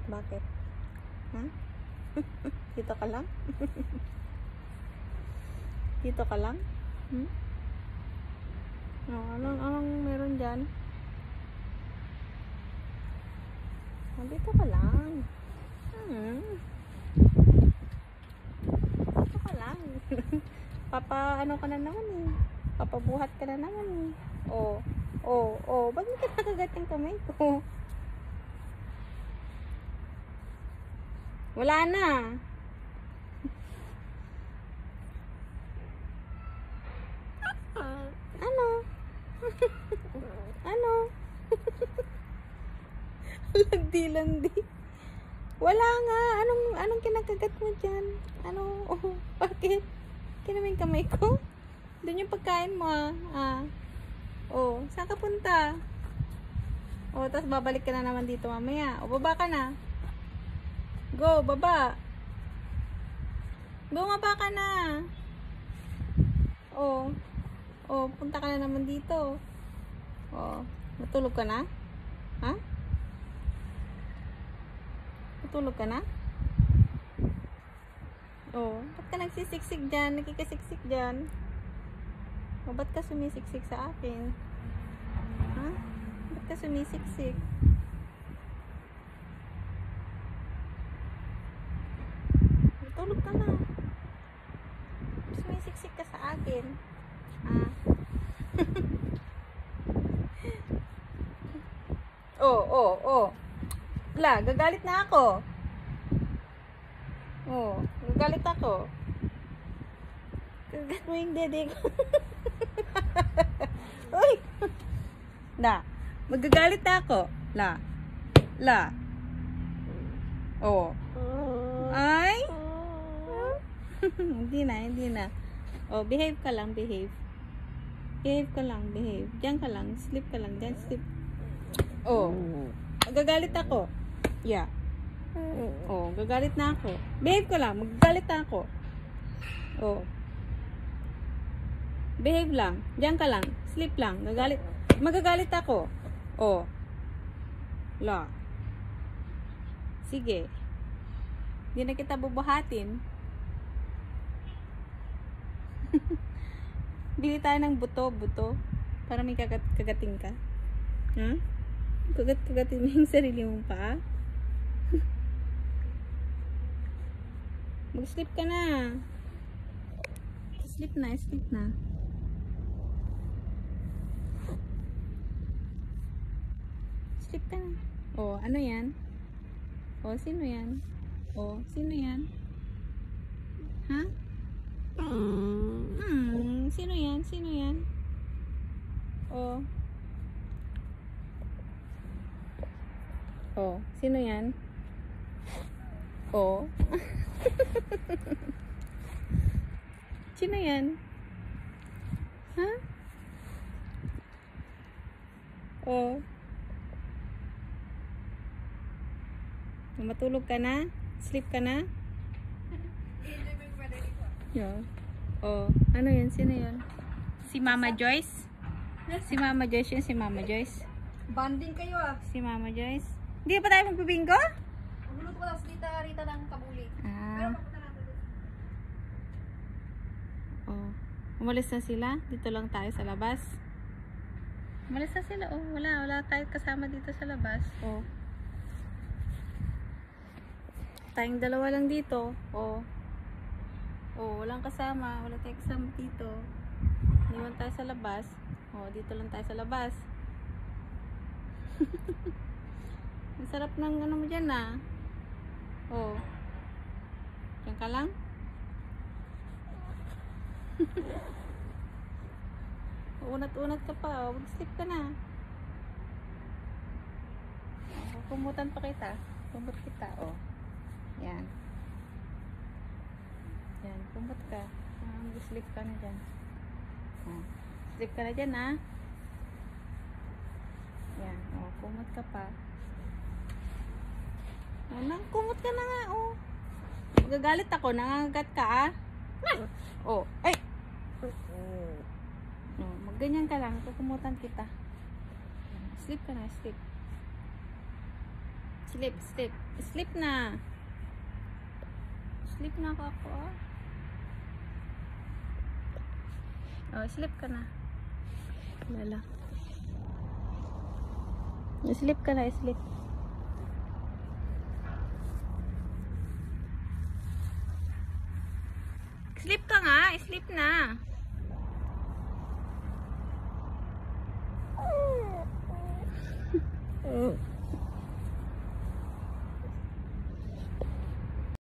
Bakit? Ha? Dito ka lang? Dito ka lang? Anong meron dyan? Dito ka lang. Dito ka lang. Ano ka na naman eh. Papabuhat ka na naman eh. Ba't hindi ka nakagat yung kamay ko? Wala na. Ano? Ano? Landi. Wala nga. Anong kinakagat mo dyan? Bakit? Kinamay kamay ko? Doon yung pagkain mo saan ka punta? Tapos babalik ka na naman dito mamaya. Baba ka na. Go, baba. Bumaba ka na. Punta ka na naman dito. Natulog ka na? Ha? Natulog ka na? Ba't ka nagsisiksik dyan? Nakikisiksik dyan? Ba't ka sumisiksik sa akin? Ha? Ba't ka sumisiksik? Natulog ka na. Sumisiksik ka sa akin. Gagalit na ako. Gagalit ako. Kagat mo yung dede ko. Uy! Magagalit na ako. Ay! Hindi na. Behave ka lang, behave. Behave ka lang, behave. Diyan ka lang, sleep ka lang, diyan sleep. Magagalit ako. Yeah. Gagalit na ako. Behave ka lang, magagalit na ako. Behave lang, diyan ka lang, sleep lang, magagalit ako. Sige. Hindi na kita bubuhatin. Bili tayo ng buto para may kagating ka. Kagatin mo yung sarili mong paa. Mag-sleep ka na. Sleep na. Sleep ka na. Ano yan? Sino yan? Sino yan? Ha? Sino yan? Sino yan? Sino yan? Sino yan? Ha? Matulog ka na? Sleep ka na? Yeah. Ano yan? Sino yan? Si Mama Joyce? Si Mama Joyce yun, si Mama Joyce. Banding kayo Si Mama Joyce. Hindi pa tayo magbibingo? Magluluto ko lang si Tita Rita ng kabuli. Pero papunta natin doon. Umalis na sila. Dito lang tayo sa labas. Umalis na sila. Wala tayo kasama dito sa labas. Tayong dalawa lang dito. Walang kasama. Wala tayong kasama dito. Iniwan tayo sa labas. Dito lang tayo sa labas. Ang sarap ng ano mo dyan Diyan ka lang? Unat-unat ka pa. Mag-sleep ka na. Kumutan pa kita. Kumot kita. Yan. Kumot ka. Mag-sleep ka na dyan. Sleep ka na dyan Yan. Kumot ka pa. Kumot ka na nga Magagalit ako. Nangangagat ka ay! Magganyan ka lang. Kukumutan kita. Sleep ka na, sleep. Sleep, sleep. Sleep na. Sleep na ako, ah. Oh, sleep ka na. Lala. Sleep ka na, sleep. Sleep ka nga, sleep na. Oh.